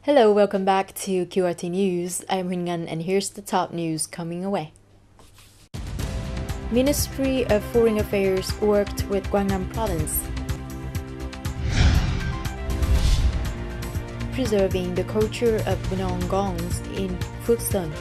Hello, welcome back to QRT News. I'm Huỳnh and here's the top news coming away. Ministry of Foreign Affairs worked with Quang Province. Preserving the culture of Gongs in Phước Sơn.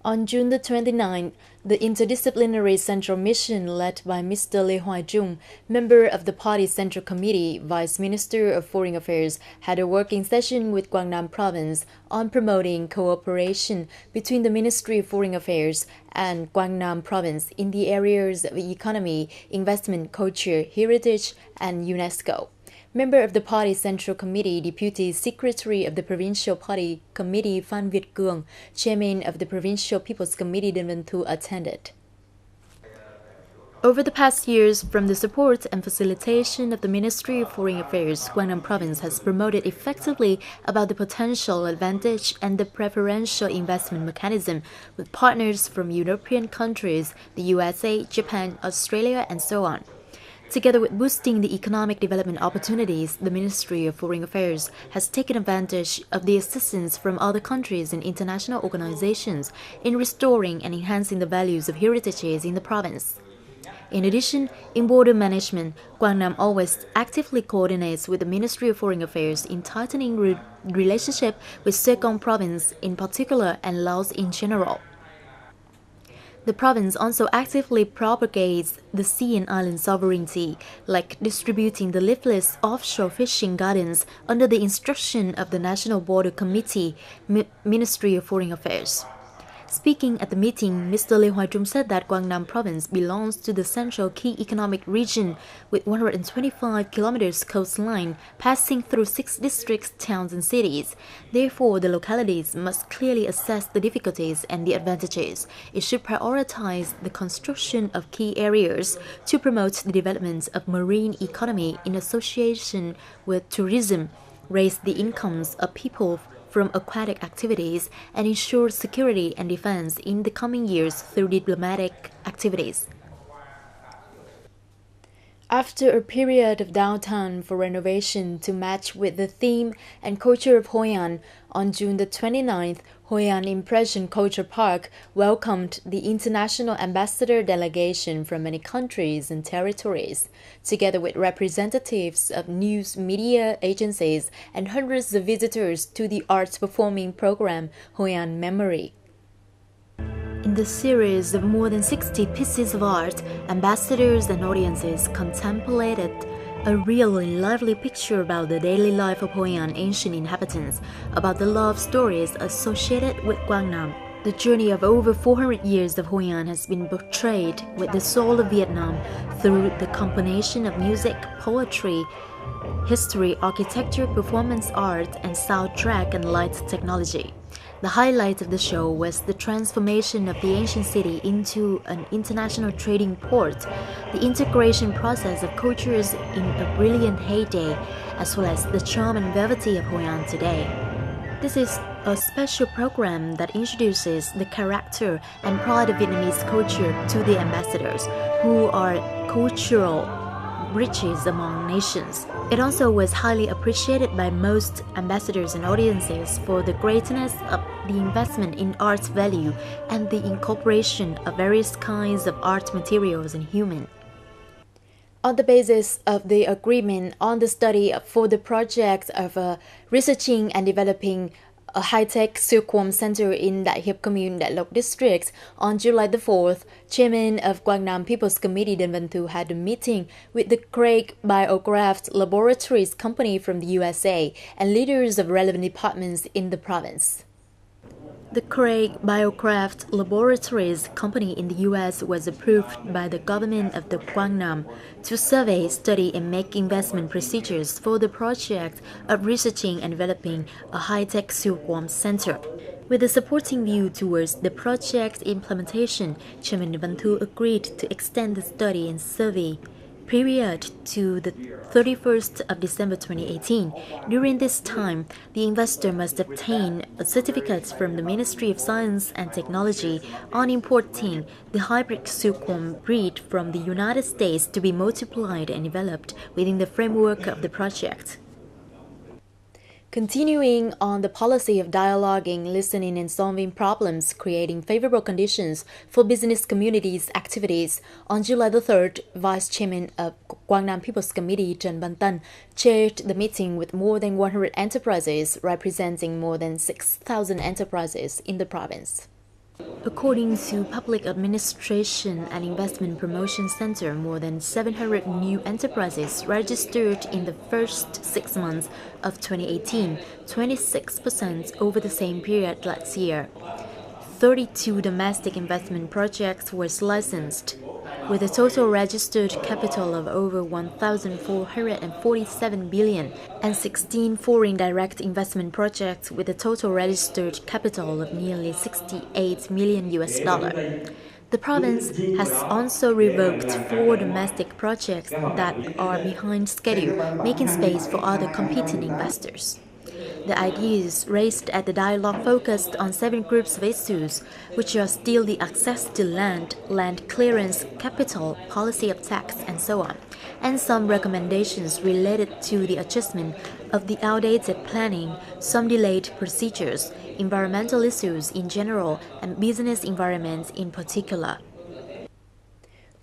On June the 29th, the Interdisciplinary Central Mission led by Mr. Lê Hoài Trung, member of the party's Central Committee, Vice Minister of Foreign Affairs, had a working session with Quang Province on promoting cooperation between the Ministry of Foreign Affairs and Quang Province in the areas of economy, investment, culture, heritage, and UNESCO. Member of the party's Central Committee, Deputy Secretary of the Provincial Party Committee Phan Việt Cường, Chairman of the Provincial People's Committee Đinh Văn Thu attended. Over the past years, from the support and facilitation of the Ministry of Foreign Affairs, Quang Province has promoted effectively about the potential advantage and the preferential investment mechanism with partners from European countries, the USA, Japan, Australia, and so on. Together with boosting the economic development opportunities, the Ministry of Foreign Affairs has taken advantage of the assistance from other countries and international organizations in restoring and enhancing the values of heritages in the province. In addition, in border management, Quang Nam always actively coordinates with the Ministry of Foreign Affairs in tightening relationship with Sê province in particular and Laos in general. The province also actively propagates the sea and island sovereignty, like distributing the leaflets offshore fishing gardens under the instruction of the National Border Committee, Ministry of Foreign Affairs. Speaking at the meeting, Mr. Lê Hoài Trung said that Quang Province belongs to the Central Key Economic Region with 125 kilometers coastline passing through 6 districts, towns and cities. Therefore, the localities must clearly assess the difficulties and the advantages. It should prioritize the construction of key areas to promote the development of marine economy in association with tourism, raise the incomes of people from aquatic activities, and ensure security and defense in the coming years through diplomatic activities. After a period of downtime for renovation to match with the theme and culture of Hoi An, on June the 29th, Hoi An Impression Culture Park welcomed the international ambassador delegation from many countries and territories, together with representatives of news media agencies and hundreds of visitors to the arts performing program Hoi An Memory. In the series of more than 60 pieces of art, ambassadors and audiences contemplated a real and lively picture about the daily life of Hoi An ancient inhabitants, about the love stories associated with Quang Nam. The journey of over 400 years of Hoi An has been portrayed with the soul of Vietnam through the combination of music, poetry, history, architecture, performance art, and soundtrack and light technology. The highlight of the show was the transformation of the ancient city into an international trading port, the integration process of cultures in a brilliant heyday, as well as the charm and velvety of Hoi An today. This is a special program that introduces the character and pride of Vietnamese culture to the ambassadors, who are cultural bridges among nations. It also was highly appreciated by most ambassadors and audiences for the greatness of the investment in art's value and the incorporation of various kinds of art materials and human. On the basis of the agreement on the study for the project of researching and developing a high-tech silkworm center in Đại Hiệp Commune, Đại Lộc District, on July the 4th, Chairman of Quang Nam People's Committee Đinh Văn Thu had a meeting with the Craig Biocraft Laboratories company from the USA and leaders of relevant departments in the province. The Craig Biocraft Laboratories company in the U.S. was approved by the government of the Quang Nam to survey, study, and make investment procedures for the project of researching and developing a high-tech silkworm center. With a supporting view towards the project implementation, Chairman Đinh Văn Thu agreed to extend the study and survey period to the 31st of December 2018. During this time, the investor must obtain a certificate from the Ministry of Science and Technology on importing the hybrid silkworm breed from the United States to be multiplied and developed within the framework of the project. Continuing on the policy of dialoguing, listening, and solving problems, creating favorable conditions for business communities' activities, on July the 3rd, Vice Chairman of Quang People's Committee Trần Văn Tân chaired the meeting with more than 100 enterprises representing more than 6,000 enterprises in the province. According to Public Administration and Investment Promotion Center, more than 700 new enterprises registered in the first 6 months of 2018, 26% over the same period last year. 32 domestic investment projects were licensed, with a total registered capital of over 1,447 billion, and 16 foreign direct investment projects with a total registered capital of nearly $68 million. The province has also revoked 4 domestic projects that are behind schedule, making space for other competing investors. The ideas raised at the dialogue focused on 7 groups of issues, which are still the access to land, land clearance, capital, policy of tax, and so on, and some recommendations related to the adjustment of the outdated planning, some delayed procedures, environmental issues in general, and business environments in particular.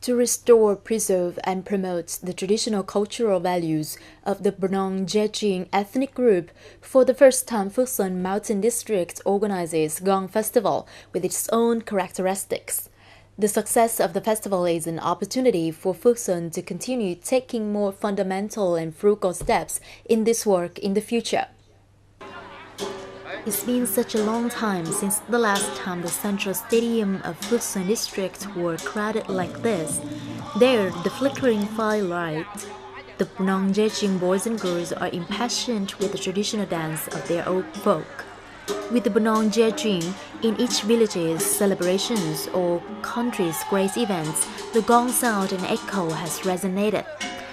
To restore, preserve, and promote the traditional cultural values of the Bonong Jejing ethnic group, for the first time Fusen Mountain District organizes Gong Festival with its own characteristics. The success of the festival is an opportunity for Fusen to continue taking more fundamental and frugal steps in this work in the future. It's been such a long time since the last time the central stadium of Fusen district were crowded like this. There, the flickering firelight, the Bonong Jejing boys and girls are impassioned with the traditional dance of their old folk. With the Bonong Jejing, in each village's celebrations or country's great events, the gong sound and echo has resonated.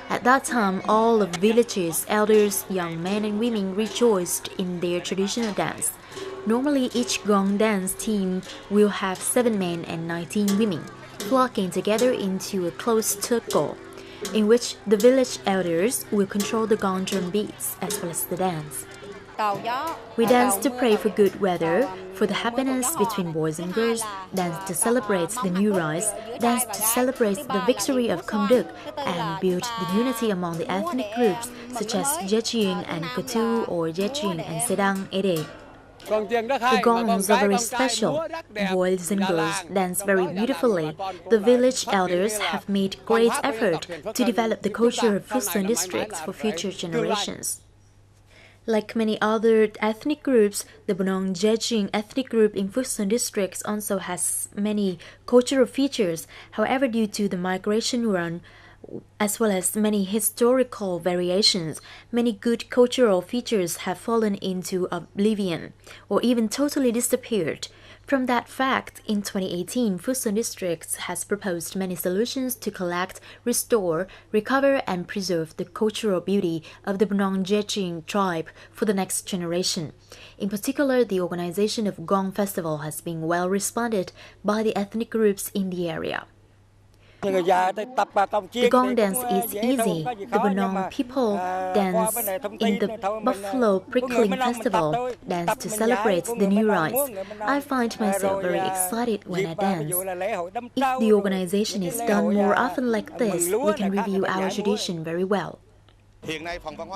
At that time, all of villages, elders, young men and women rejoiced in their traditional dance. Normally, each gong dance team will have 7 men and 19 women, flocking together into a closed circle, in which the village elders will control the gong drum beats as well as the dance. We dance to pray for good weather, for the happiness between boys and girls, dance to celebrate the new rise, dance to celebrate the victory of Công Đức, and build the unity among the ethnic groups such as Jejing and Ketu or Jejing and Sedang Ede. The gongs are very special. Boys and girls dance very beautifully. The village elders have made great effort to develop the culture of Fusen districts for future generations. Like many other ethnic groups, the Bonong Jejing ethnic group in Fusen districts also has many cultural features. However, due to the migration run, as well as many historical variations, many good cultural features have fallen into oblivion or even totally disappeared. From that fact, in 2018, Fusen District has proposed many solutions to collect, restore, recover, and preserve the cultural beauty of the Bonong Jejing tribe for the next generation. In particular, the organization of Gong Festival has been well responded by the ethnic groups in the area. The gong dance is easy. The Bonong people dance in the Buffalo Prickling Festival, dance to celebrate the new rise. I find myself very excited when I dance. If the organization is done more often like this, we can review our tradition very well.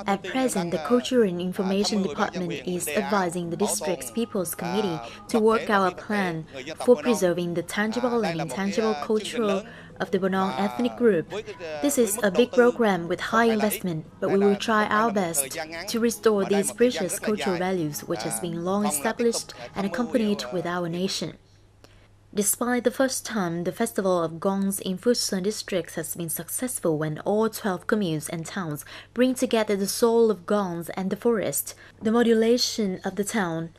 At present, the Culture and Information Department is advising the district's People's Committee to work out a plan for preserving the tangible and intangible culture of the Bonong ethnic group. This is a big program with high investment, but we will try our best to restore these precious cultural values which has been long established and accompanied with our nation. Despite the first time, the Festival of Gongs in Fusen district has been successful when all 12 communes and towns bring together the soul of Gongs and the forest. The modulation of the town,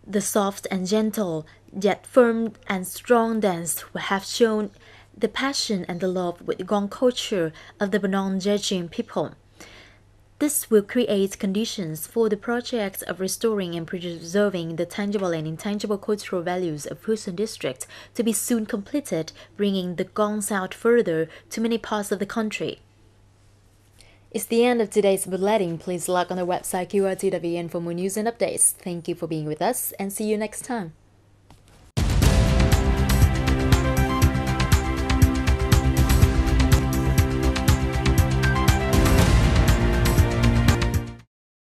the soft and gentle, yet firm and strong dance have shown the passion and the love with the Quang culture of the non-judging people. This will create conditions for the project of restoring and preserving the tangible and intangible cultural values of Fusun District to be soon completed, bringing the Gongs out further to many parts of the country. It's the end of today's bulletin. Please log on the website QRTWN for more news and updates. Thank you for being with us and see you next time.